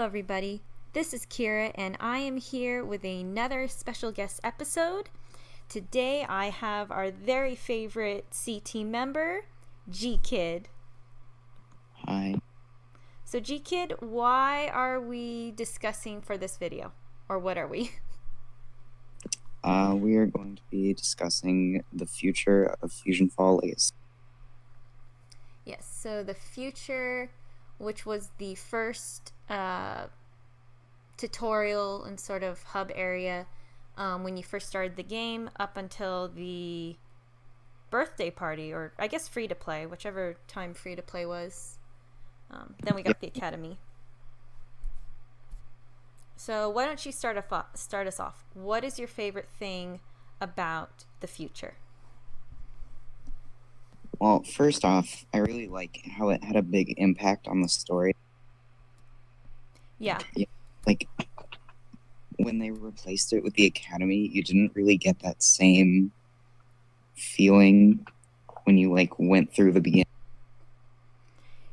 Hello, everybody. This is Kira, and I am here with another special guest episode. Today, I have our very favorite CT member, Gkid. Hi. So, Gkid, why are we discussing for this video? Or what are we? We are going to be discussing the future of Fusion Fall Legacy. Yes, so the future, which was the first tutorial and sort of hub area when you first started the game, up until the birthday party, or I guess free to play, whichever time free to play was. Then we got the academy. So why don't you start us off? What is your favorite thing about the future? Well, first off, I really like how it had a big impact on the story. Yeah. Like, when they replaced it with the academy, you didn't really get that same feeling when you, went through the beginning.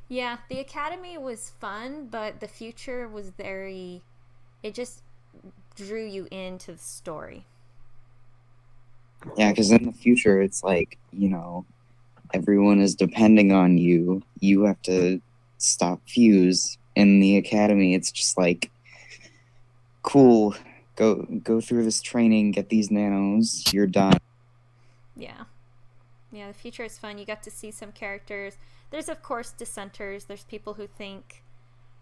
Yeah, the academy was fun, but the future was it just drew you into the story. Yeah, because in the future, it's like, everyone is depending on you. You have to stop Fuse. In the academy, it's just like, cool, go through this training, get these nanos, you're done. Yeah, the future is fun. You got to see some characters. There's, of course, dissenters. There's people who think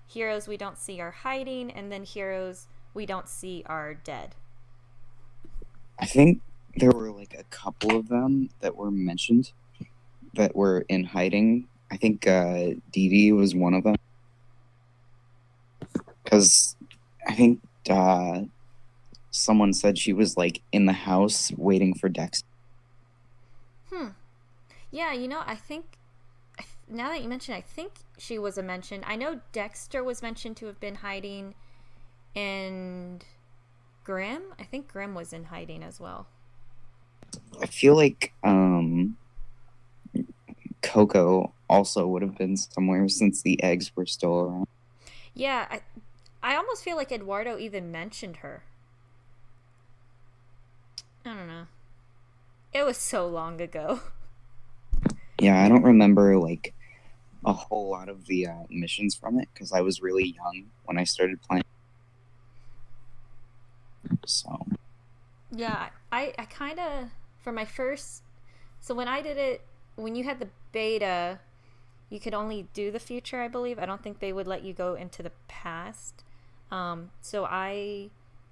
heroes we don't see are hiding, and then heroes we don't see are dead. I think there were a couple of them that were mentioned that were in hiding. I think Dee Dee was one of them, because I think someone said she was in the house waiting for Dex. Yeah, I think now that you mention, I think she was a mention. I know Dexter was mentioned to have been hiding, and Grimm. I think Grimm was in hiding as well. I feel like Coco also would have been somewhere since the eggs were still around. Yeah, I almost feel like Eduardo even mentioned her. I don't know. It was so long ago. Yeah, I don't remember a whole lot of the missions from it because I was really young when I started playing. So Yeah, I kind of, for my first, so when I did it, when you had the beta, you could only do the future, I believe. I don't think they would let you go into the past. So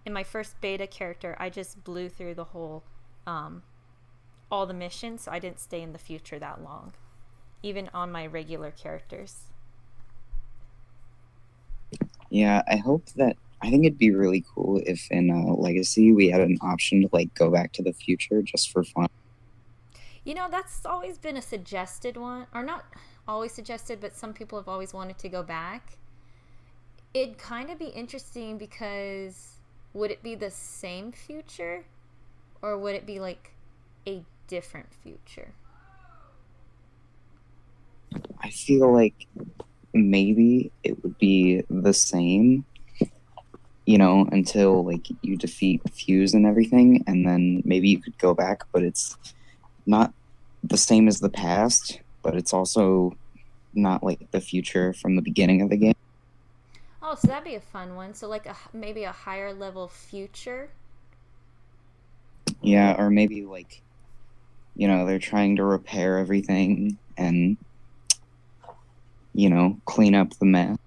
in my first beta character, I just blew through the whole, all the missions, so I didn't stay in the future that long, even on my regular characters. yeah, I think it'd be really cool if in Legacy we had an option to go back to the future just for fun. That's always been a suggested one, or not always suggested, but some people have always wanted to go back. It'd kind of be interesting because would it be the same future, or would it be a different future? I feel like maybe it would be the same, until you defeat Fuse and everything, and then maybe you could go back, but it's not the same as the past, but it's also not the future from the beginning of the game. Oh, so that'd be a fun one. So maybe a higher level future. Yeah, or maybe they're trying to repair everything and clean up the mess.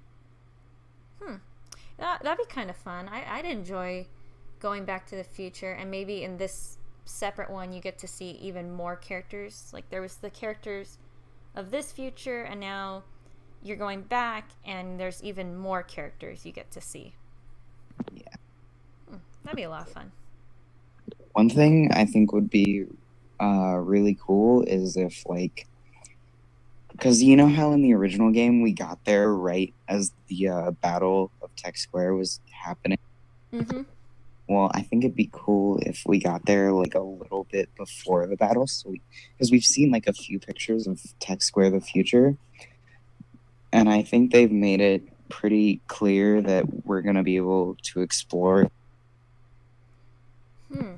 That'd be kind of fun. I'd enjoy going back to the future, and maybe in this separate one you get to see even more characters. Like there was the characters of this future, and now you're going back and there's even more characters you get to see. Yeah. That'd be a lot of fun. One thing I think would be really cool is if because you know how in the original game we got there right as the Battle of Tech Square was happening? Mm-hmm. Well, I think it'd be cool if we got there a little bit before the battle, because we've seen a few pictures of Tech Square the future, and I think they've made it pretty clear that we're gonna be able to explore. Hmm.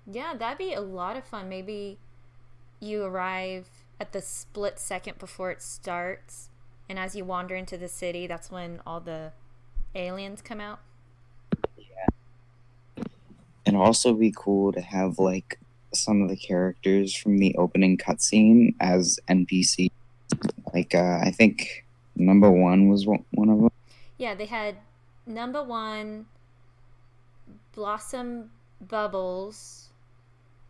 Yeah, that'd be a lot of fun. Maybe you arrive at the split second before it starts, and as you wander into the city, that's when all the aliens come out. It'd also be cool to have like some of the characters from the opening cutscene as NPC. Like I think number one was one of them. Yeah, they had number one, Blossom Bubbles.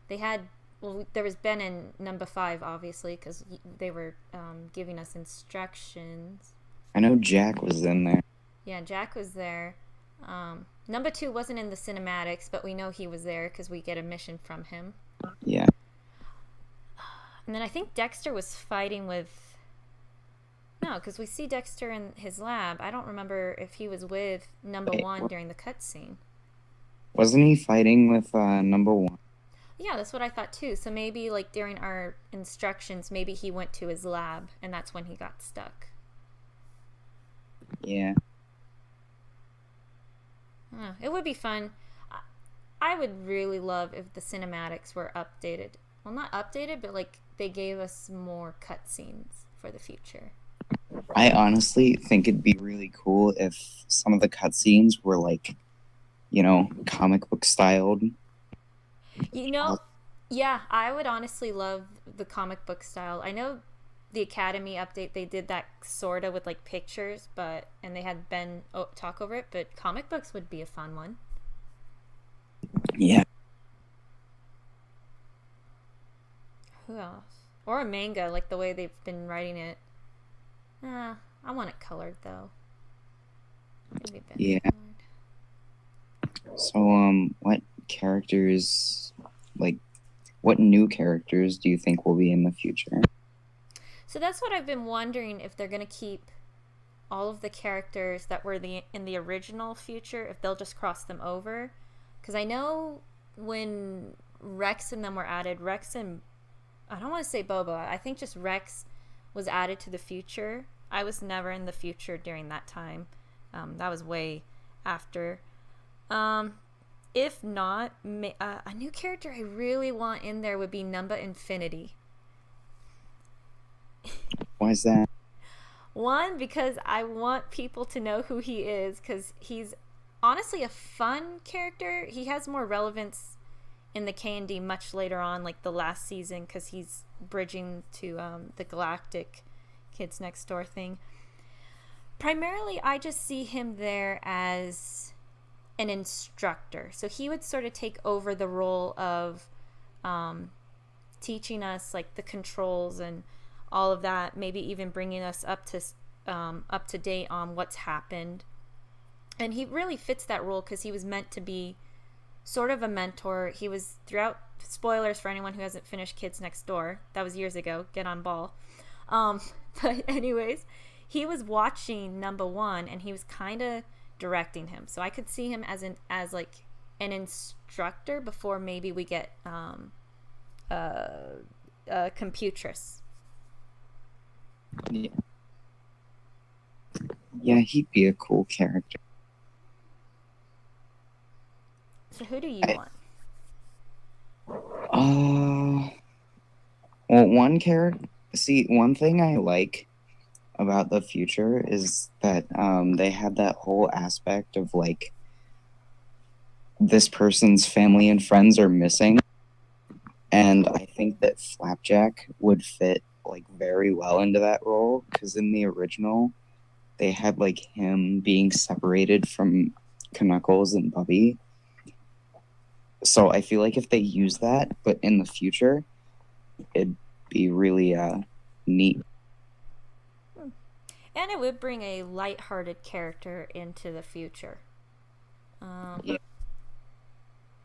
They had, well, there was Ben in number five, obviously, because they were giving us instructions. I know Jack was in there. Yeah, Jack was there. Number two wasn't in the cinematics, but we know he was there because we get a mission from him. Yeah. And then I think Dexter was fighting with. No, because we see Dexter in his lab. I don't remember if he was with number Wait, one during the cutscene. wasn't he fighting with number one? Yeah, that's what I thought too. So maybe like during our instructions, maybe he went to his lab and that's when he got stuck. Yeah. It would be fun. I would really love if the cinematics were updated. Well, not updated, but like they gave us more cutscenes for the future. I honestly think it'd be really cool if some of the cutscenes were like, comic book styled. You know, yeah, I would honestly love the comic book style. I know the Academy update, they did that sort of with like pictures, and they had Ben talk over it, but comic books would be a fun one. Yeah. Who else? Or a manga, like the way they've been writing it. I want it colored though. Maybe Yeah. colored. So what characters like what new characters do you think will be in the future? So that's what I've been wondering, if they're gonna keep all of the characters that were in the original future, if they'll just cross them over. Because I know when Rex and them were added, Rex and I don't want to say Boba, I think just Rex was added to the future. I was never in the future during that time. That was way after. If not, a new character I really want in there would be Numba Infinity. Why is that? One, because I want people to know who he is, because he's honestly a fun character. He has more relevance in the K&D much later on, like the last season, because he's bridging to the Galactic Kids Next Door thing. Primarily, I just see him there as an instructor. So he would sort of take over the role of teaching us like the controls and all of that, maybe even bringing us up to date on what's happened. And he really fits that role because he was meant to be sort of a mentor. He was throughout, spoilers for anyone who hasn't finished Kids Next Door, that was years ago, get on ball. But anyways, he was watching number one and he was kind of directing him. So I could see him as like an instructor before maybe we get a computress. Yeah. Yeah, he'd be a cool character. So who do you want? Well, one character. See, one thing I like about the future is that they had that whole aspect of like this person's family and friends are missing, and I think that Flapjack would fit like very well into that role because in the original they had like him being separated from Knuckles and Bubby. So I feel like if they use that, but in the future, it'd be really neat. And it would bring a lighthearted character into the future. Yeah.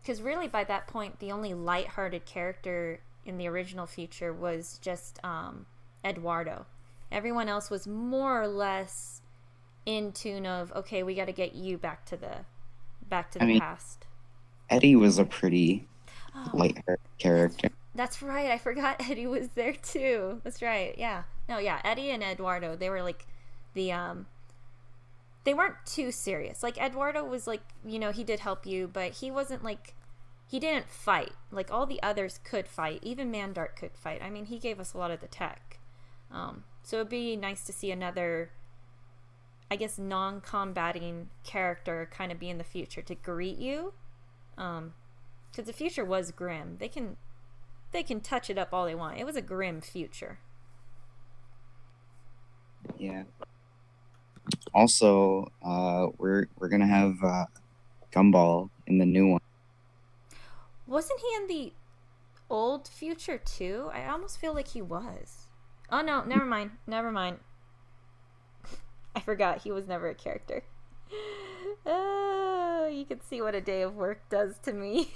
Because really, by that point, the only lighthearted character in the original future was just Eduardo. Everyone else was more or less in tune of, okay, we got to get you back to the past. Eddie was a pretty lighthearted character. That's right. I forgot Eddie was there too. That's right. Yeah. No, yeah. Eddie and Eduardo, they were like the they weren't too serious. Like Eduardo was like, he did help you, but he wasn't like, he didn't fight. Like all the others could fight. Even Mandark could fight. I mean, he gave us a lot of the tech. So it'd be nice to see another, I guess, non-combating character kind of be in the future to greet you. Because the future was grim. They can touch it up all they want. It was a grim future. Yeah. Also, we're gonna have Gumball in the new one. Wasn't he in the old future too? I almost feel like he was. Oh no, never mind. Never mind. I forgot he was never a character. Oh, you can see what a day of work does to me.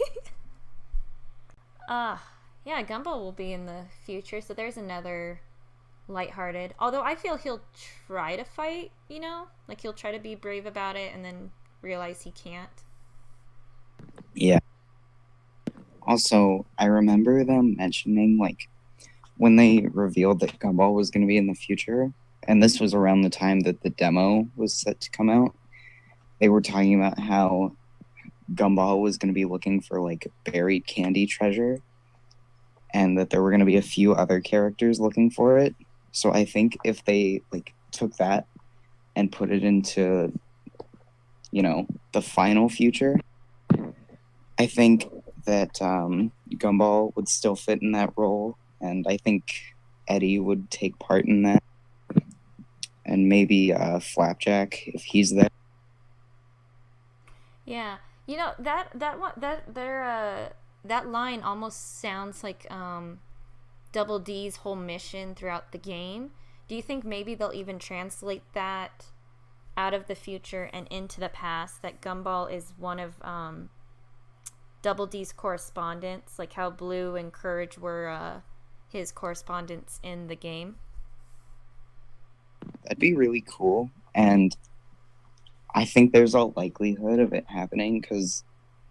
Yeah, Gumball will be in the future, so there's another lighthearted. Although I feel he'll try to fight, like he'll try to be brave about it and then realize he can't. Yeah. Also, I remember them mentioning, like, when they revealed that Gumball was going to be in the future, and this was around the time that the demo was set to come out, they were talking about how Gumball was going to be looking for, like, buried candy treasure, and that there were going to be a few other characters looking for it. So I think if they, like, took that and put it into, the final future, I think that Gumball would still fit in that role, and I think Eddie would take part in that, and maybe Flapjack if he's there. Yeah, that line almost sounds like Double D's whole mission throughout the game. Do you think maybe they'll even translate that out of the future and into the past? That Gumball is one of Double D's correspondents, like how Blue and Courage were his correspondents in the game. That'd be really cool, and I think there's a likelihood of it happening because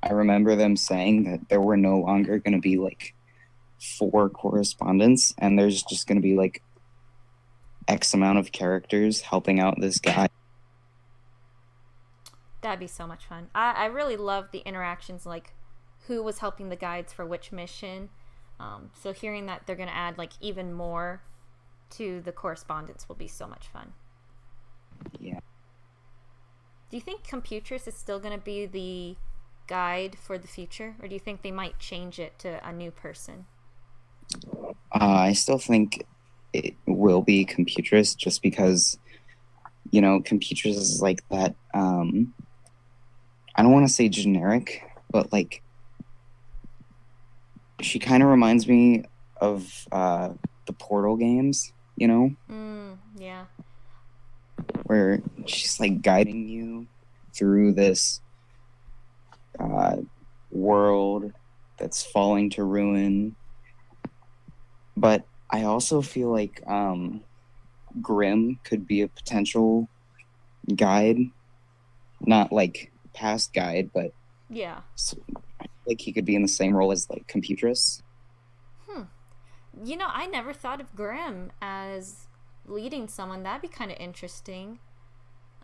I remember them saying that there were no longer going to be like 4 correspondents, and there's just going to be like X amount of characters helping out this guy. That'd be so much fun. I really love the interactions, like who was helping the guides for which mission. So hearing that they're going to add like even more to the correspondence will be so much fun. Yeah. Do you think Computress is still going to be the guide for the future, or do you think they might change it to a new person? I still think it will be Computress just because, Computress is like that. I don't want to say generic, but like she kind of reminds me of the Portal games, Yeah. where she's like guiding you through this world that's falling to ruin. But I also feel like Grim could be a potential guide, not like past guide, but Yeah. I feel like he could be in the same role as like Computress. I never thought of Grim as leading someone. That'd be kind of interesting.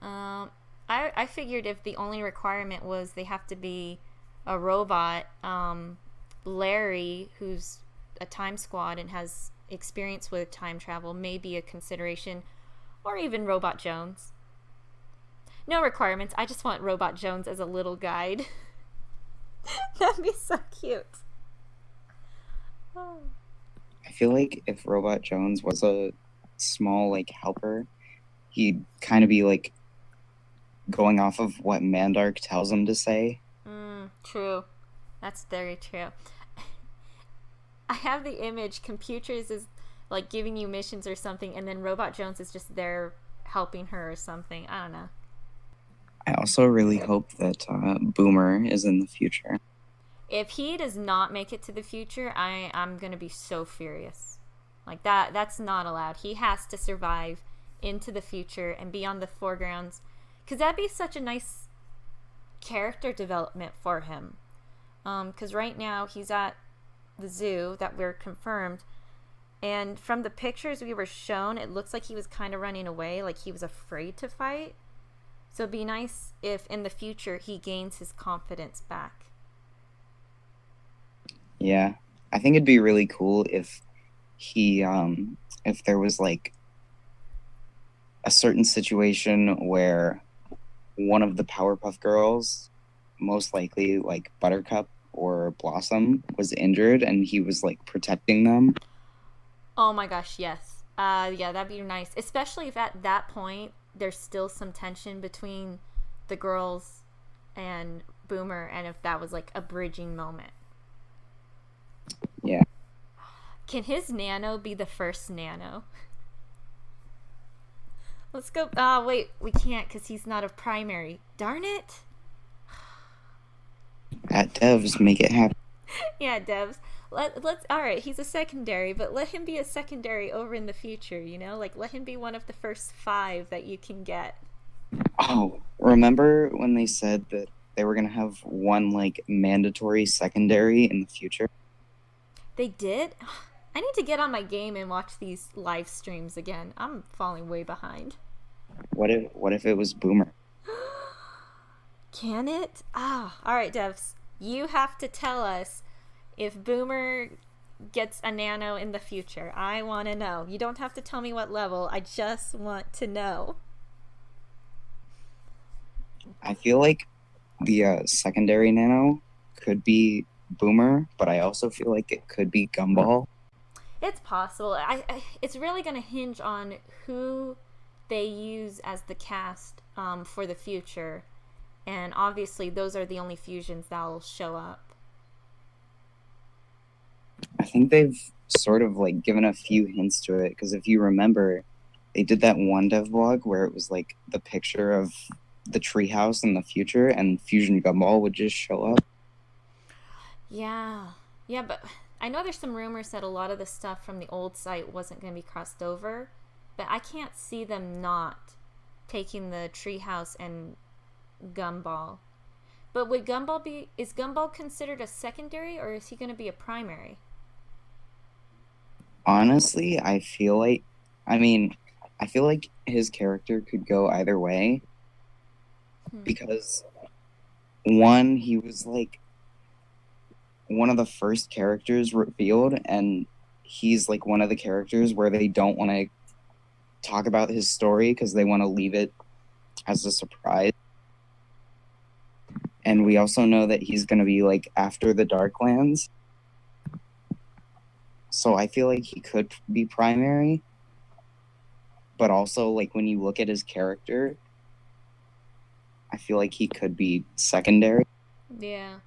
I figured if the only requirement was they have to be a robot, Larry, who's a time squad and has experience with time travel, may be a consideration, or even Robot Jones. No requirements. I just want Robot Jones as a little guide. That'd be so cute. Oh. I feel like if Robot Jones was a small like helper, he'd kind of be like going off of what Mandark tells him to say. True. That's very true. I have the image Computers is like giving you missions or something, and then Robot Jones is just there helping her or something. I don't know. I also really hope that Boomer is in the future. If he does not make it to the future, I'm gonna be so furious. Like that's not allowed. He has to survive into the future and be on the foregrounds, because that'd be such a nice character development for him. Because right now he's at the zoo that we're confirmed, And from the pictures we were shown, it looks like he was kind of running away, like he was afraid to fight. So it'd be nice if in the future he gains his confidence back. Yeah. I think it'd be really cool if there was like a certain situation where one of the Powerpuff Girls, most likely like Buttercup or Blossom, was injured and he was like protecting them. Oh my gosh, yes. Yeah, that'd be nice. Especially if at that point there's still some tension between the girls and Boomer, and if that was like a bridging moment. Yeah. Can his nano be the first nano? Let's go. Wait, we can't because he's not a primary. Darn it. At Devs, make it happen. Yeah, devs. Let's. All right, he's a secondary, but let him be a secondary over in the future. Like let him be one of the first 5 that you can get. Oh, remember when they said that they were gonna have one like mandatory secondary in the future? They did. I need to get on my game and watch these live streams again. I'm falling way behind. What if it was Boomer? Can it? All right, devs. You have to tell us if Boomer gets a nano in the future. I want to know. You don't have to tell me what level. I just want to know. I feel like the secondary nano could be Boomer, but I also feel like it could be Gumball. It's possible. It's really going to hinge on who they use as the cast for the future. And obviously, those are the only fusions that'll show up. I think they've sort of like given a few hints to it because if you remember, they did that one dev blog where it was like the picture of the treehouse in the future and Fusion Gumball would just show up. Yeah. Yeah, but I know there's some rumors that a lot of the stuff from the old site wasn't going to be crossed over, but I can't see them not taking the treehouse and Gumball. But is Gumball considered a secondary or is he going to be a primary? Honestly, I mean, I feel like his character could go either way because one, he was like one of the first characters revealed, and he's like one of the characters where they don't want to talk about his story because they want to leave it as a surprise. And we also know that he's going to be like after the Darklands. So I feel like he could be primary. But also, like, when you look at his character, I feel like he could be secondary. Yeah.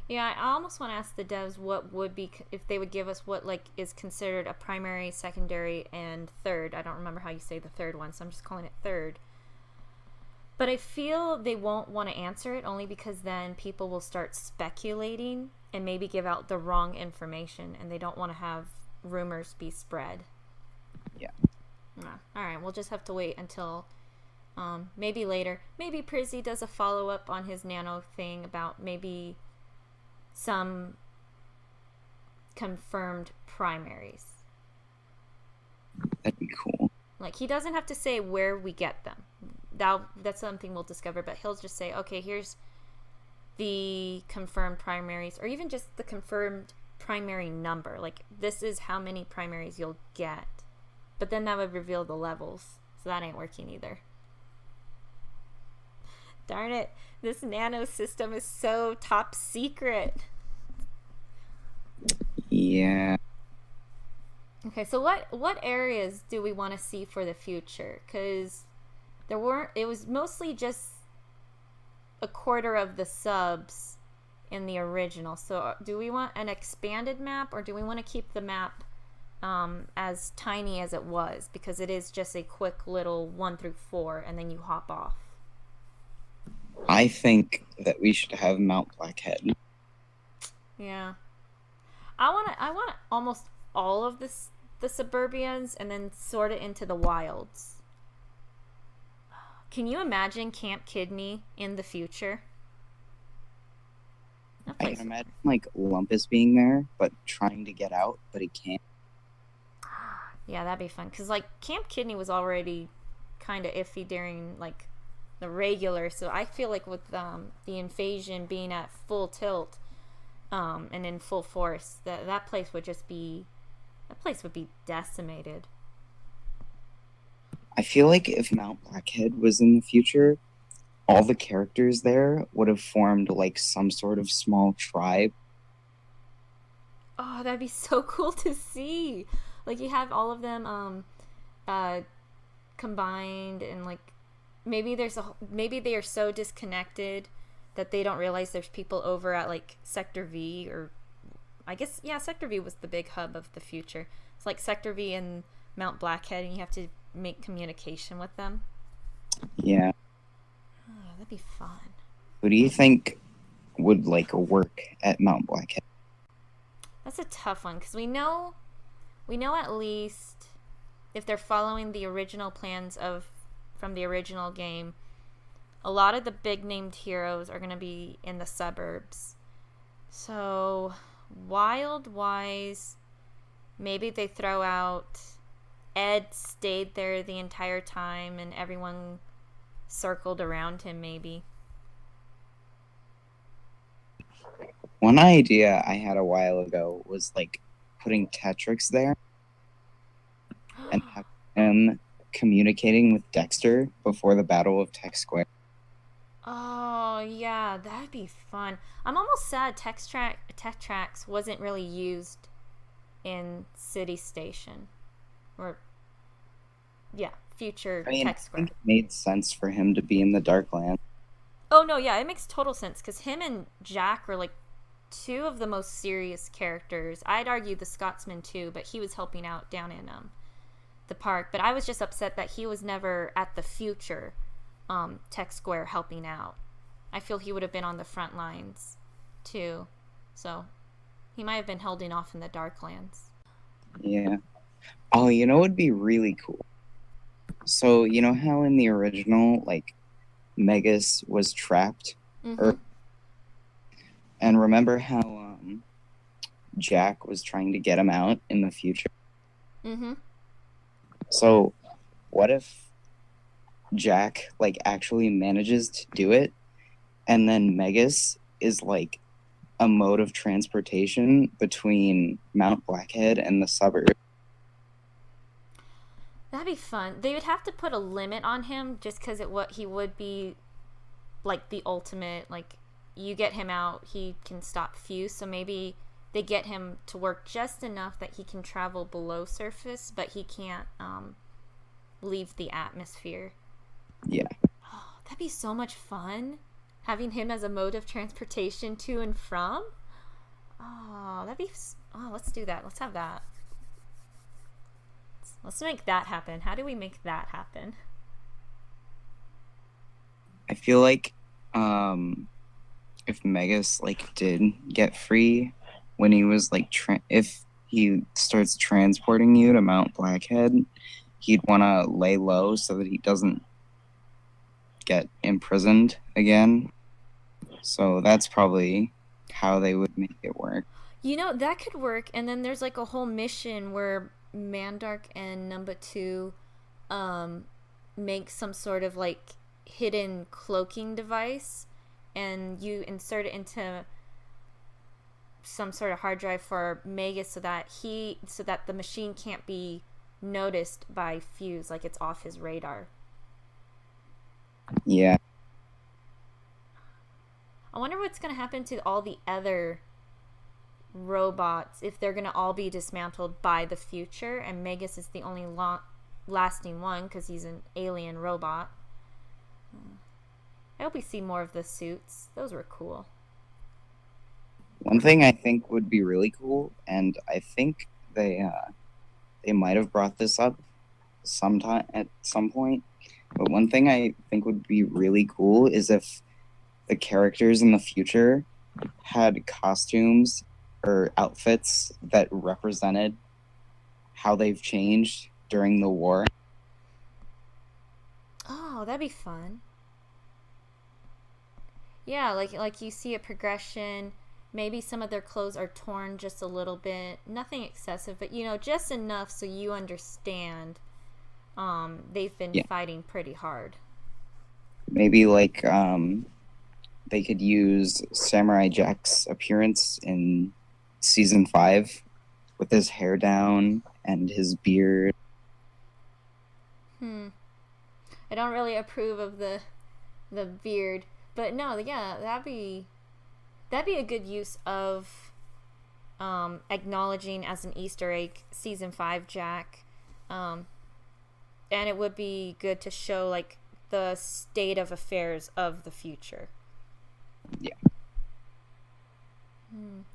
Yeah, I almost want to ask the devs what would be, if they would give us what, like, is considered a primary, secondary, and third. I don't remember how you say the third one, so I'm just calling it third. But I feel they won't want to answer it only because then people will start speculating and maybe give out the wrong information, and they don't want to have rumors be spread. Yeah. All right, we'll just have to wait until maybe later. Maybe Prizzy does a follow-up on his nano thing about maybe some confirmed primaries. That'd be cool. Like, he doesn't have to say where we get them. That's something we'll discover, but he'll just say, okay, here's the confirmed primaries, or even just the confirmed primary number. Like, this is how many primaries you'll get. But then that would reveal the levels, so that ain't working either. Darn it, this nano system is so top secret. Yeah. Okay, so what areas do we want to see for the future? Because it was mostly just a quarter of the subs in the original. So do we want an expanded map, or do we want to keep the map as tiny as it was? Because it is just a quick little 1 through 4, and then you hop off. I think that we should have Mount Blackhead. Yeah. I want almost all of the suburbians and then sort it into the wilds. Can you imagine Camp Kidney in the future? I can imagine like Lumpus being there, but trying to get out, but he can't. Yeah, that'd be fun. Cause like Camp Kidney was already kind of iffy during like the regular, so I feel like with the invasion being at full tilt, and in full force, that place would just be that place would be decimated. I feel like if Mount Blackhead was in the future, all the characters there would have formed like some sort of small tribe. Oh, that'd be so cool to see. Like you have all of them uh combined, and like maybe they are so disconnected that they don't realize there's people over at like Sector V, or I guess yeah, Sector V was the big hub of the future. It's like Sector V and Mount Blackhead, and you have to make communication with them. Yeah. Oh, that'd be fun. Who do you think would like work at Mount Blackhead? That's a tough one because we know at least if they're following the original plans of from the original game, a lot of the big named heroes are going to be in the suburbs. So, wild wise, maybe they throw out Ed stayed there the entire time and everyone circled around him, maybe. One idea I had a while ago was like putting Tetrix there and have him communicating with Dexter before the Battle of Tech Square. Oh, yeah, that'd be fun. I'm almost sad Tech Tracks wasn't really used in City Station. Or, yeah, future I mean, Tech I think Square. it made sense for him to be in the Darkland. Oh, no, yeah, it makes total sense because him and Jack were like two of the most serious characters. I'd argue the Scotsman too, but he was helping out down in the park. But I was just upset that he was never at the future Tech Square helping out. I feel he would have been on the front lines too. So he might have been holding off in the Darklands. Yeah. Oh, you know what would be really cool? So, you know how in the original, like, Megas was trapped? Mm-hmm. Or, and remember how Jack was trying to get him out in the future? Mm-hmm. So, what if Jack, like, actually manages to do it, and then Megas is, like, a mode of transportation between Mount Blackhead and the suburb? That'd be fun. They would have to put a limit on him just because he would be like the ultimate, like you get him out, he can stop Fuse. So maybe they get him to work just enough that he can travel below surface, but he can't leave the atmosphere. Yeah. Oh, that'd be so much fun. Having him as a mode of transportation to and from. Oh, that'd be. Oh, let's do that. Let's have that. Let's make that happen. How do we make that happen? I feel like if Megas like did get free when he was like if he starts transporting you to Mount Blackhead, he'd want to lay low so that he doesn't get imprisoned again. So that's probably how they would make it work. You know, that could work. And then there's like a whole mission where Mandark and Number Two um, make some sort of like hidden cloaking device, and you insert it into some sort of hard drive for Megas so that the machine can't be noticed by Fuse, like it's off his radar. Yeah. I wonder what's going to happen to all the other robots if they're going to all be dismantled by the future, and Megas is the only lasting one because he's an alien robot. I hope we see more of the suits. Those were cool. One thing I think would be really cool, and I think they might have brought this up sometime at some point, but one thing I think would be really cool is if the characters in the future had costumes or outfits that represented how they've changed during the war. Oh, that'd be fun. Yeah, like you see a progression Maybe some of their clothes are torn just a little bit. Nothing excessive, but just enough so you understand they've been Yeah. fighting pretty hard. Maybe like they could use Samurai Jack's appearance in season 5 with his hair down and his beard. I don't really approve of the beard, but no, yeah, that'd be a good use of acknowledging as an Easter egg season 5 Jack, and it would be good to show like the state of affairs of the future. Yeah.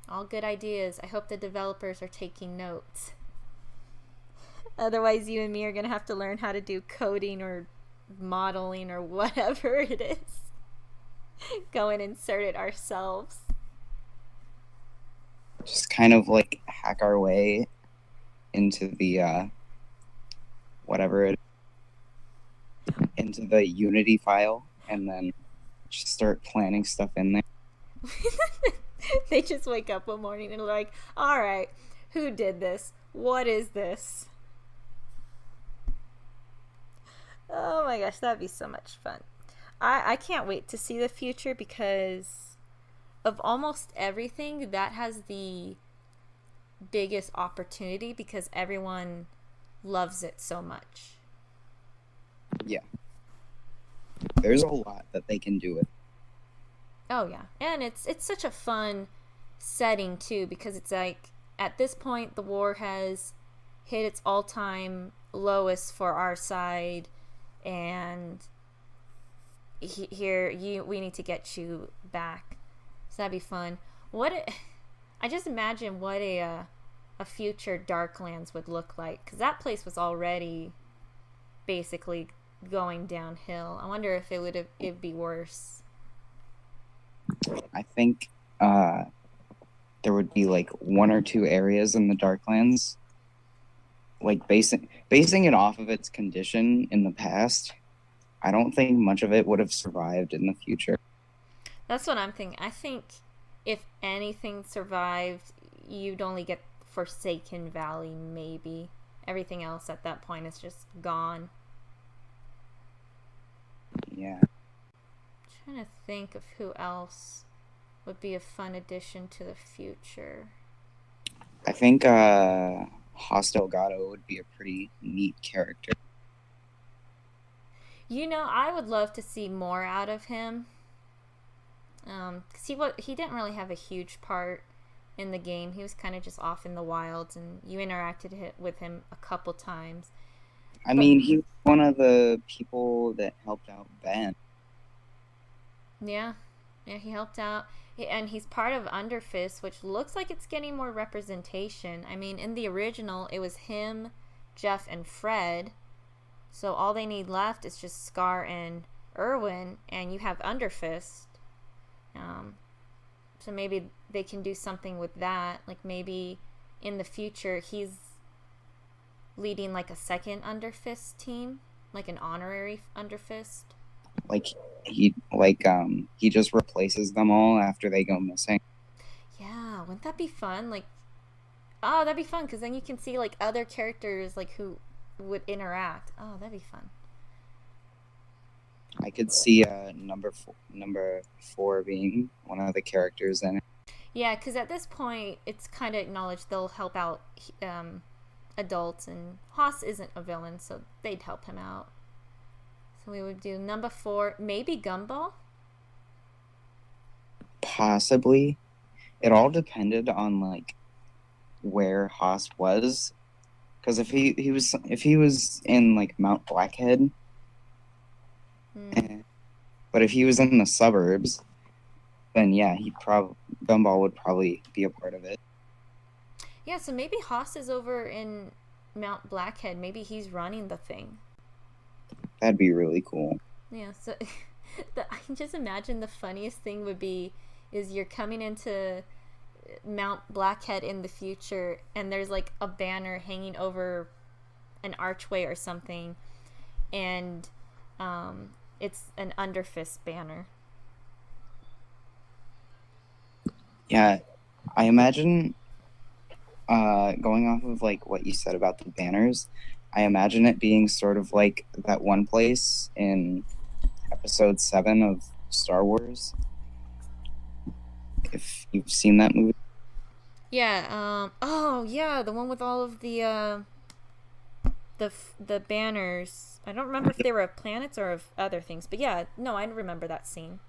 All good ideas. I hope the developers are taking notes. Otherwise, you and me are going to have to learn how to do coding or modeling or whatever it is. Go and insert it ourselves. Just kind of like hack our way into the whatever it into the Unity file and then just start planning stuff in there. They just wake up one morning and are like, all right, who did this? What is this? Oh my gosh, that'd be so much fun. I can't wait to see the future because of almost everything that has the biggest opportunity because everyone loves it so much. Yeah. There's a lot that they can do with it. Oh yeah, and it's such a fun setting too because it's like at this point the war has hit its all-time lowest for our side, and here we need to get you back. So that'd be fun. I just imagine what a future Darklands would look like because that place was already basically going downhill. I wonder if it'd be worse. I think there would be like 1 or 2 areas in the Darklands, like basing it off of its condition in the past. I don't think much of it would have survived in the future. That's what I'm thinking. I think if anything survived, you'd only get Forsaken Valley, maybe. Everything else at that point is just gone. Yeah. Trying to think of who else would be a fun addition to the future. I think Host Delgado would be a pretty neat character. I would love to see more out of him. Because he didn't really have a huge part in the game. He was kind of just off in the wilds, and you interacted with him a couple times. I mean, he was one of the people that helped out Ben. Yeah, he helped out. And he's part of Underfist, which looks like it's getting more representation. I mean, in the original, it was him, Jeff, and Fred. So all they need left is just Scar and Erwin, and you have Underfist. So maybe they can do something with that. Like maybe in the future, he's leading like a second Underfist team, like an honorary Underfist. He just replaces them all after they go missing. Yeah, wouldn't that be fun? Like, oh, that'd be fun because then you can see like other characters like who would interact. Oh, that'd be fun. I could see number 4 being one of the characters in it. Yeah, because at this point, it's kind of acknowledged they'll help out adults, and Haas isn't a villain, so they'd help him out. So we would do number 4, maybe Gumball? Possibly. It all depended on like where Haas was, because if he was in like Mount Blackhead, but if he was in the suburbs, then yeah, Gumball would probably be a part of it. Yeah, so maybe Haas is over in Mount Blackhead. Maybe he's running the thing. That'd be really cool. Yeah, so I can just imagine the funniest thing would be is you're coming into Mount Blackhead in the future, and there's like a banner hanging over an archway or something, and it's an Underfist banner. Yeah, I imagine going off of like what you said about the banners, I imagine it being sort of like that one place in episode 7 of Star Wars, if you've seen that movie. Yeah. Oh, yeah, the one with all of the banners. I don't remember if they were of planets or of other things, but yeah, no, I remember that scene.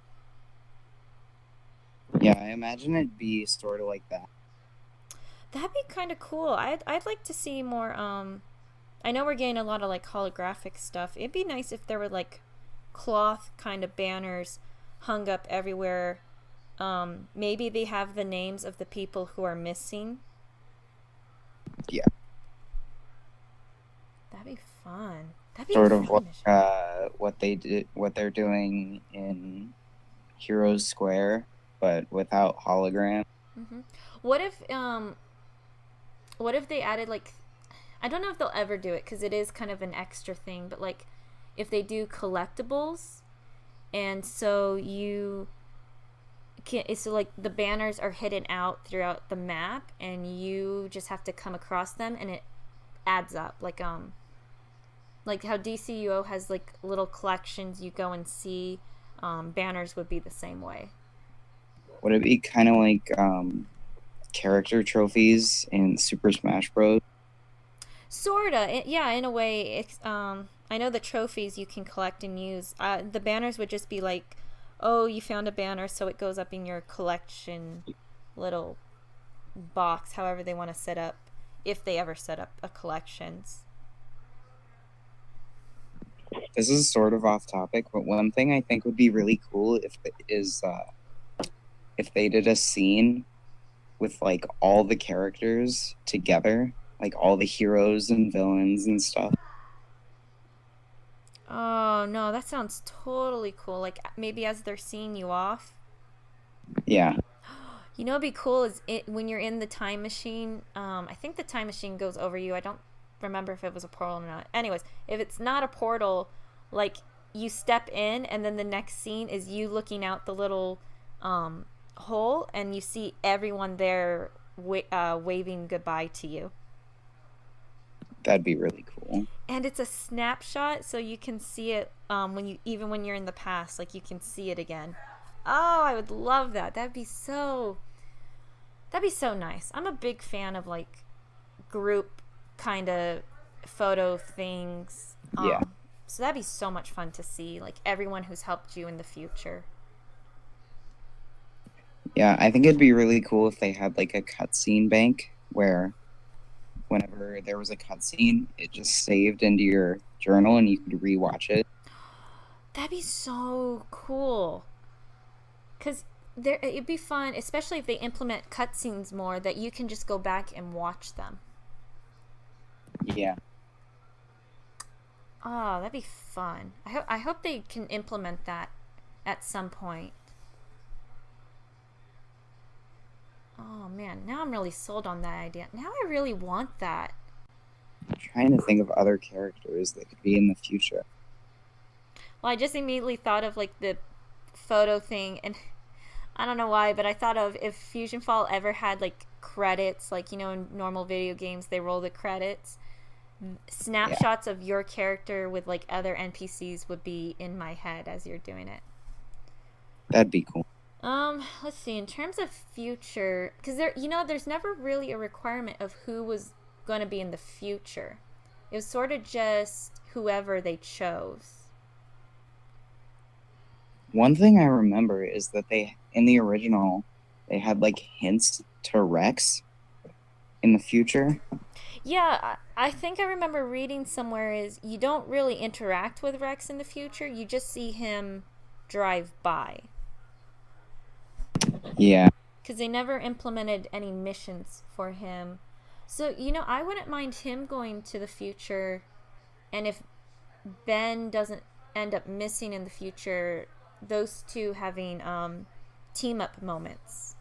Yeah, I imagine it'd be sort of like that. That'd be kind of cool. I'd like to see more. I know we're getting a lot of like holographic stuff. It'd be nice if there were like cloth kind of banners hung up everywhere. Maybe they have the names of the people who are missing. Yeah, That'd be fun. That'd be a sort of like fun mission. what they're doing in Heroes Square, but without hologram. hmm What if what if they added like, I don't know if they'll ever do it because it is kind of an extra thing, but like if they do collectibles, and so you can, so like the banners are hidden out throughout the map, and you just have to come across them, and it adds up like how DCUO has like little collections you go and see. Banners would be the same way. Would it be kind of like character trophies in Super Smash Bros? Sorta, yeah, in a way. I know the trophies you can collect and use. The banners would just be like, oh, you found a banner, so it goes up in your collection little box, however they want to set up, if they ever set up a collections. This is sort of off topic, but one thing I think would be really cool if they did a scene with like all the characters together, like all the heroes and villains and stuff. Oh no, that sounds totally cool. Like maybe as they're seeing you off. Yeah, You know, what'd be cool is it when you're in the time machine. I think the time machine goes over you. I don't remember if it was a portal or not. Anyways, if it's not a portal, like you step in, and then the next scene is you looking out the little hole, and you see everyone there waving goodbye to you. that'd be really cool. And it's a snapshot, so you can see it when you even when you're in the past, like you can see it again. Oh, I would love that. That'd be so nice. I'm a big fan of like group kind of photo things. Yeah. So that'd be so much fun to see, like everyone who's helped you in the future. Yeah, I think it'd be really cool if they had like a cutscene bank where whenever there was a cutscene, it just saved into your journal and you could rewatch it. That'd be so cool. Cause there, it'd be fun, especially if they implement cutscenes more, that you can just go back and watch them. Yeah, Oh, that'd be fun. I hope they can implement that at some point. Oh man, now I'm really sold on that idea. Now I really want that. I'm trying to think of other characters that could be in the future. Well, I just immediately thought of like the photo thing, and I don't know why, but I thought of if Fusion Fall ever had like credits, like you know in normal video games they roll the credits. Yeah, Snapshots of your character with like other NPCs would be in my head as you're doing it. that'd be cool. Let's see. In terms of future, because there's never really a requirement of who was going to be in the future. It was sort of just whoever they chose. One thing I remember is that they in the original they had like hints to Rex in the future. Yeah, I think I remember reading somewhere is you don't really interact with Rex in the future. You just see him drive by. Yeah, Because they never implemented any missions for him. So, I wouldn't mind him going to the future, and if Ben doesn't end up missing in the future, those two having team up moments.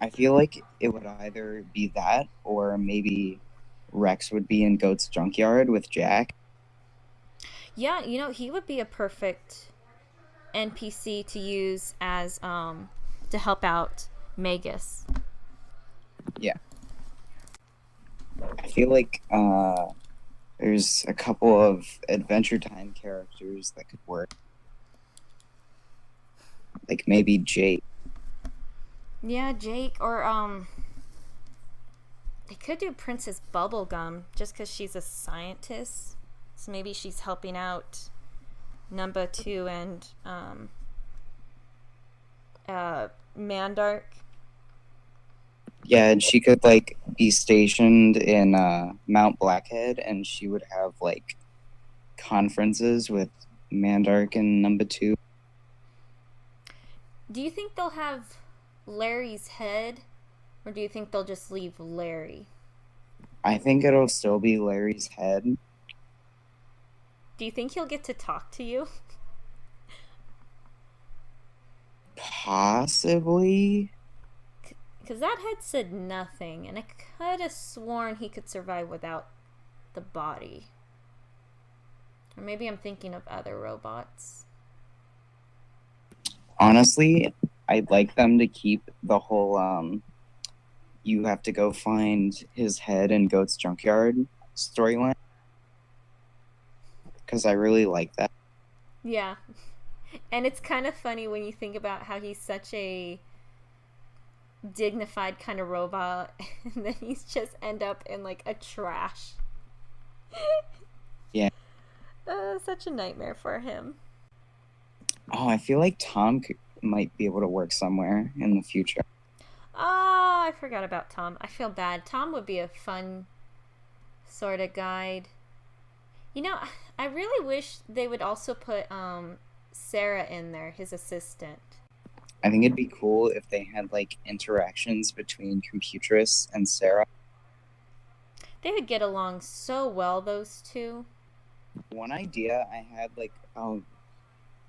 I feel like it would either be that or maybe Rex would be in Goat's junkyard with Jack. Yeah, he would be a perfect NPC to use as to help out Magus. Yeah. I feel like there's a couple of Adventure Time characters that could work. Like maybe Jake. Yeah, Jake, or they could do Princess Bubblegum just because she's a scientist. So maybe she's helping out Number 2 and Mandark. Yeah, and she could like be stationed in Mount Blackhead, and she would have like conferences with Mandark and Number 2. Do you think they'll have Larry's head, or do you think they'll just leave Larry? I think it'll still be Larry's head. Do you think he'll get to talk to you? Possibly. Because that head said nothing, and I could have sworn he could survive without the body. Or maybe I'm thinking of other robots. Honestly, I'd like them to keep the whole you have to go find his head in Goat's Junkyard storyline. Because I really like that. Yeah. And it's kind of funny when you think about how he's such a dignified kind of robot, and then he's just end up in like a trash. Yeah. Such a nightmare for him. Oh, I feel like Tom might be able to work somewhere in the future. Oh, I forgot about Tom. I feel bad. Tom would be a fun sort of guide. You know, I really wish they would also put Sarah in there, his assistant. I think it'd be cool if they had like interactions between Computress and Sarah. They would get along so well, those two. One idea I had, like, oh,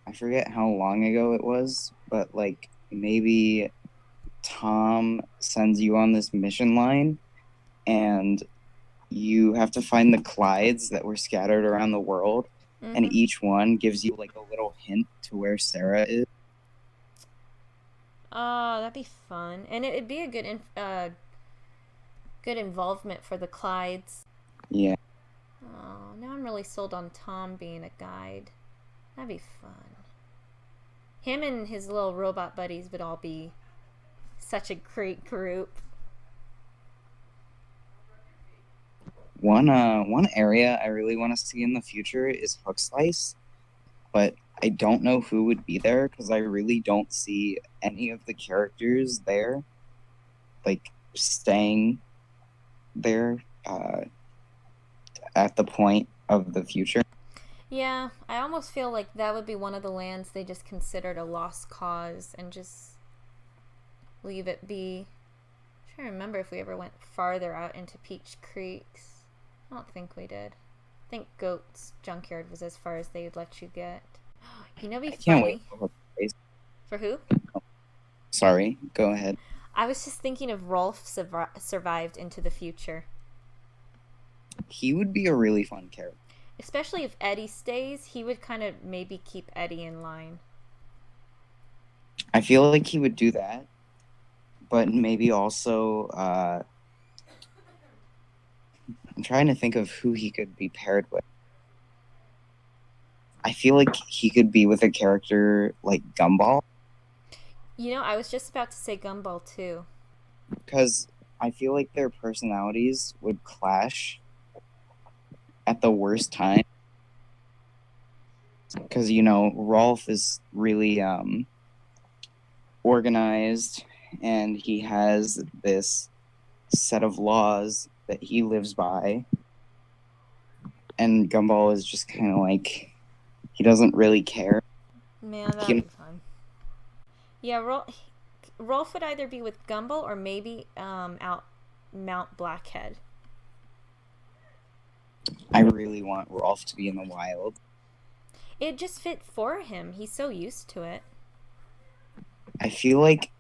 I forget how long ago it was, but like maybe Tom sends you on this mission line and you have to find the Clydes that were scattered around the world, and each one gives you like a little hint to where Sarah is. Oh, that'd be fun, and it'd be a good involvement for the Clydes. Yeah. Oh, now I'm really sold on Tom being a guide. That'd be fun. Him and his little robot buddies would all be such a great group. One area I really want to see in the future is Hook Slice, but I don't know who would be there because I really don't see any of the characters there, like staying there at the point of the future. Yeah, I almost feel like that would be one of the lands they just considered a lost cause and just leave it be. I'm trying to remember if we ever went farther out into Peach Creeks. I don't think we did. I think Goat's Junkyard was as far as they would let you get. You know, be I can't funny. wait. For who? Sorry, go ahead. I was just thinking if Rolf survived into the future. He would be a really fun character. Especially if Eddie stays, he would kind of maybe keep Eddie in line. I feel like he would do that, but maybe also I'm trying to think of who he could be paired with. I feel like he could be with a character like Gumball. You know, I was just about to say Gumball too. Because I feel like their personalities would clash at the worst time. Because, you know, Rolf is really organized, and he has this set of laws that he lives by. And Gumball is just kind of like, he doesn't really care. Man, that'd be fun. Yeah, Rolf would either be with Gumball or maybe out Mount Blackhead. I really want Rolf to be in the wild. It just fit for him. He's so used to it. I feel like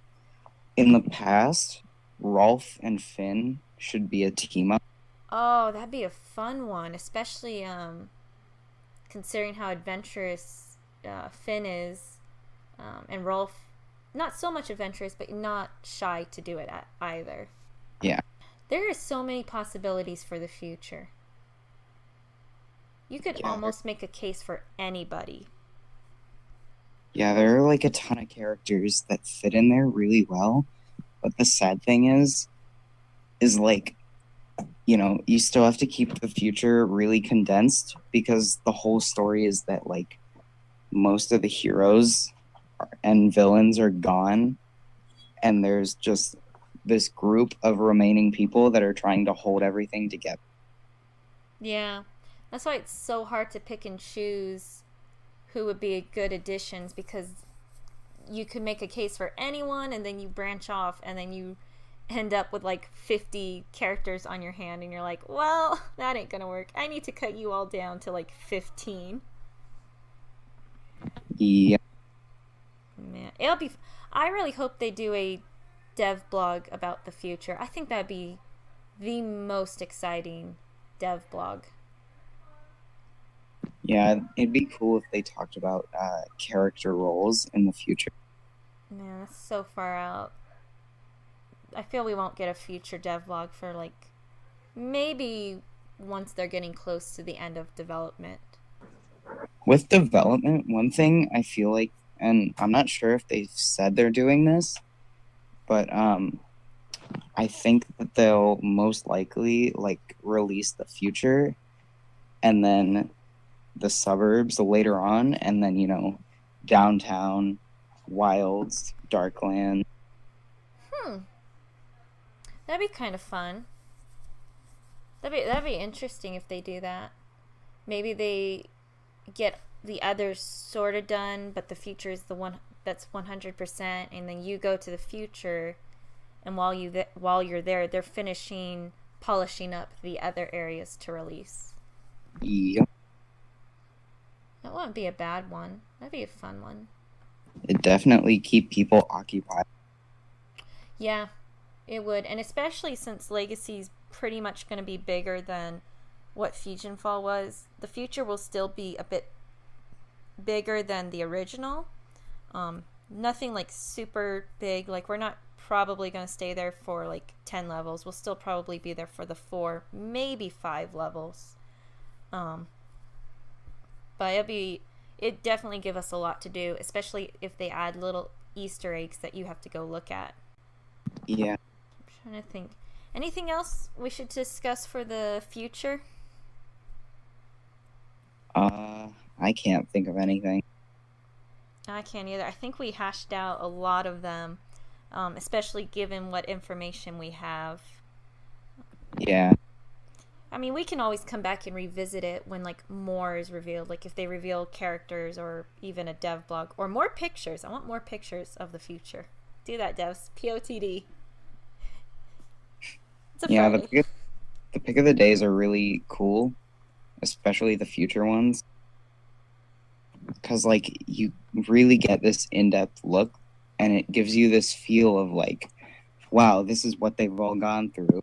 in the past, Rolf and Finn should be a team up. Oh, that'd be a fun one, especially considering how adventurous Finn is, and Rolf not so much adventurous, but not shy to do it either. Yeah. There are so many possibilities for the future. You could Yeah, almost make a case for anybody. yeah, there are like a ton of characters that fit in there really well. But the sad thing is like, you still have to keep the future really condensed because the whole story is that like most of the heroes and villains are gone, and there's just this group of remaining people that are trying to hold everything together. Yeah. That's why it's so hard to pick and choose who would be good additions, because you could make a case for anyone and then you branch off and then you end up with like 50 characters on your hand and you're like, well, that ain't gonna work. I need to cut you all down to like 15. Yeah, Man, it'll be. I really hope they do a dev blog about the future. I think that'd be the most exciting dev blog. yeah, it'd be cool if they talked about character roles in the future. Man, that's so far out. I feel we won't get a future dev blog for like maybe once they're getting close to the end of development. With development, one thing I feel like, and I'm not sure if they've said they're doing this, but I think that they'll most likely like release the future and then the suburbs later on, and then downtown, wilds, darkland. Hmm, that'd be kind of fun. That'd be interesting if they do that. Maybe they get the others sort of done, but the future is the one that's 100%, and then you go to the future, and while you're there, they're finishing polishing up the other areas to release. Yep, That wouldn't be a bad one. That'd be a fun one. it definitely keep people occupied. Yeah, it would, and especially since Legacy's pretty much going to be bigger than what Fusion Fall was. The future will still be a bit bigger than the original. Nothing like super big. Like, we're not probably going to stay there for like 10 levels. We'll still probably be there for the 4, maybe 5 levels. But it definitely give us a lot to do, especially if they add little Easter eggs that you have to go look at. Yeah. I'm trying to think. Anything else we should discuss for the future? I can't think of anything. I can't either. I think we hashed out a lot of them, especially given what information we have. Yeah. I mean, we can always come back and revisit it when like more is revealed, like if they reveal characters or even a dev blog or more pictures. I want more pictures of the future. Do that, devs. POTD. It's a Yeah, Friday. the pick of the days are really cool, especially the future ones, because like you really get this in-depth look, and it gives you this feel of like, wow, this is what they've all gone through.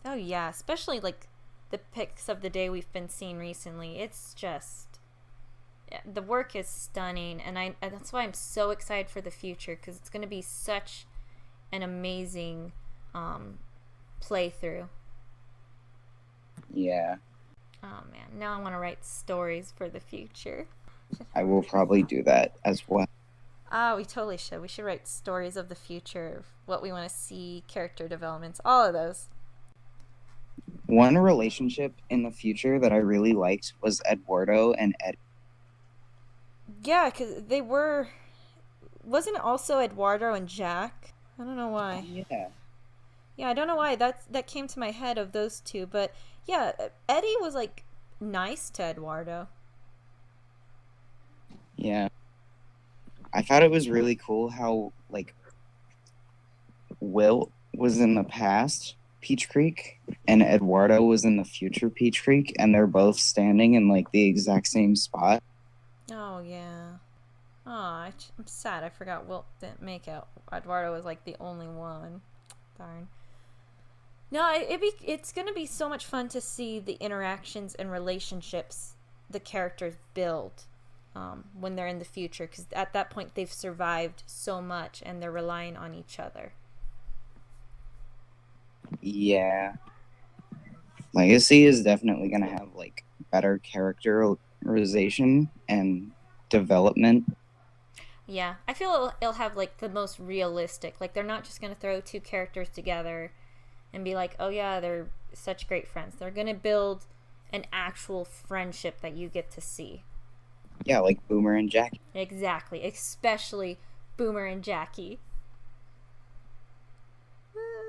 Oh yeah, especially like the pics of the day we've been seeing recently. It's just, yeah, the work is stunning, and that's why I'm so excited for the future, because it's going to be such an amazing playthrough. Yeah, Oh man, now I want to write stories for the future. I will probably do that as well. We totally should. We should write stories of the future, of what we want to see, character developments, all of those. One relationship in the future that I really liked was Eduardo and Ed. Yeah, because they were. Wasn't it also Eduardo and Jack? I don't know why. Yeah, Yeah, I don't know why that came to my head of those two, but yeah, Eddie was like nice to Eduardo. yeah. I thought it was really cool how like Will was in the past Peach Creek and Eduardo was in the future Peach Creek, and they're both standing in like the exact same spot. Oh yeah. Oh, I'm sad. I forgot Wilt didn't make out. Eduardo was like the only one. Darn. No, it's gonna be so much fun to see the interactions and relationships the characters build. when they're in the future, because at that point they've survived so much and they're relying on each other. Yeah. Legacy is definitely going to have like better characterization and development. Yeah, I feel it'll have like the most realistic. Like they're not just gonna throw two characters together and be like, oh yeah, they're such great friends. They're gonna build an actual friendship that you get to see. Yeah, like Boomer and Jackie. Exactly, especially Boomer and Jackie.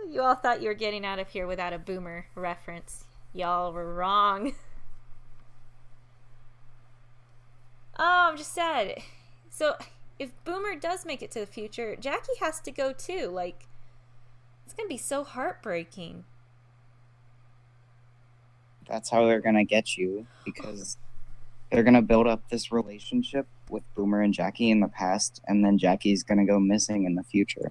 You all thought you were getting out of here without a Boomer reference. Y'all were wrong. Oh, I'm just sad. So, if Boomer does make it to the future, Jackie has to go too. Like, it's gonna be so heartbreaking. That's how they're going to get you, because they're going to build up this relationship with Boomer and Jackie in the past, and then Jackie's going to go missing in the future.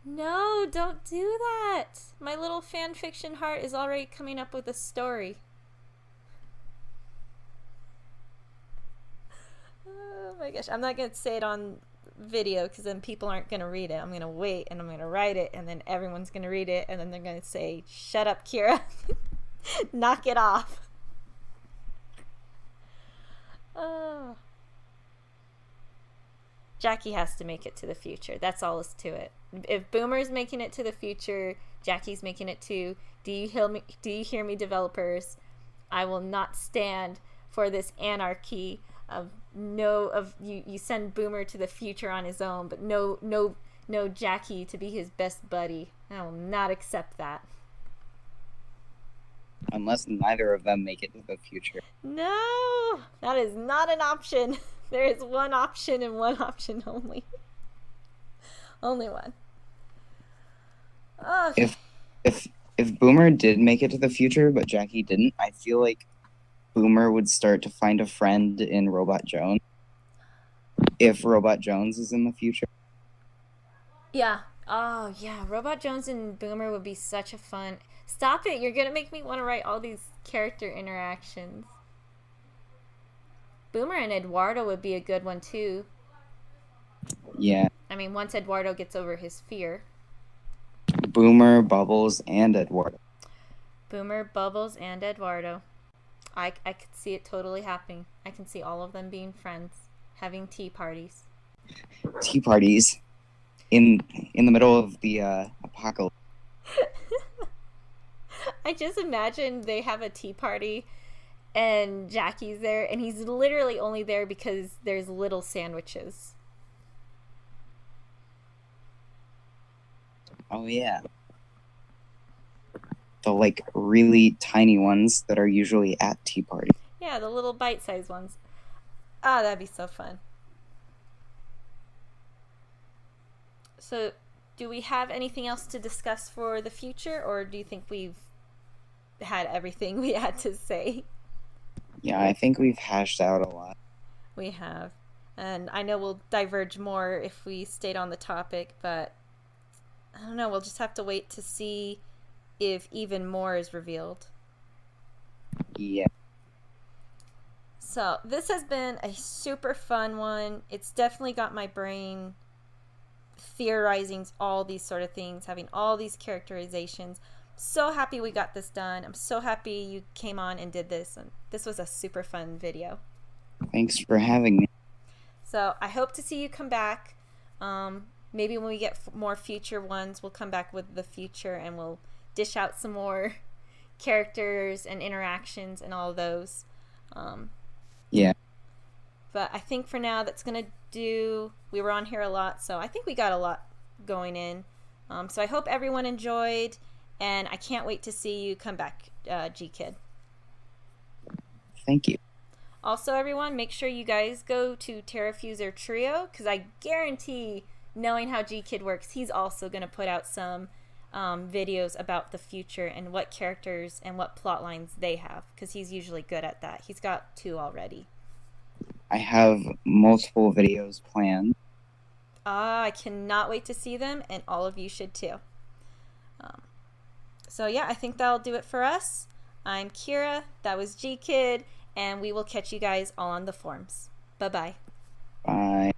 No, don't do that. My little fan fiction heart is already coming up with a story. Oh my gosh, I'm not going to say it on video because then people aren't going to read it. I'm going to wait and I'm going to write it, and then everyone's going to read it, and then they're going to say, shut up, Kira. Knock it off. Oh. Jackie has to make it to the future. That's all is to it. If Boomer's making it to the future, Jackie's making it too. Do you hear me, developers? I will not stand for this anarchy of you send Boomer to the future on his own, but no Jackie to be his best buddy. I will not accept that. Unless neither of them make it to the future. No, that is not an option. There is one option and one option only. Only one. Okay. If Boomer did make it to the future, but Jackie didn't, I feel like Boomer would start to find a friend in Robot Jones. If Robot Jones is in the future. Yeah. Oh, yeah. Robot Jones and Boomer would be such a fun... Stop it. You're going to make me want to write all these character interactions. Boomer and Eduardo would be a good one, too. Yeah. I mean, once Eduardo gets over his fear. Boomer, Bubbles, and Eduardo. Boomer, Bubbles, and Eduardo. I could see it totally happening. I can see all of them being friends, having tea parties. Tea parties in the middle of the apocalypse. I just imagine they have a tea party and Jackie's there, and he's literally only there because there's little sandwiches. Oh, yeah. The, like, really tiny ones that are usually at tea parties. Yeah, the little bite-sized ones. Ah, that'd be so fun. So, do we have anything else to discuss for the future, or do you think we've had everything we had to say? Yeah, I think we've hashed out a lot. We have. And I know we'll diverge more if we stayed on the topic, but I don't know, we'll just have to wait to see if even more is revealed. Yeah. So, this has been a super fun one. It's definitely got my brain theorizing all these sort of things, having all these characterizations. So happy we got this done. I'm so happy you came on and did this. And this was a super fun video. Thanks for having me. So I hope to see you come back. Maybe when we get more future ones, we'll come back with the future and we'll dish out some more characters and interactions and all those. Yeah. But I think for now that's going to do. We were on here a lot, so I think we got a lot going in. So I hope everyone enjoyed. And I can't wait to see you come back, Gkid. Thank you. Also, everyone, make sure you guys go to Terrafuser Trio, because I guarantee, knowing how Gkid works, he's also going to put out some videos about the future and what characters and what plot lines they have, because he's usually good at that. He's got 2 already. I have multiple videos planned. I cannot wait to see them, and all of you should too. So yeah, I think that'll do it for us. I'm Kira, that was Gkid, and we will catch you guys all on the forums. Bye bye. Bye.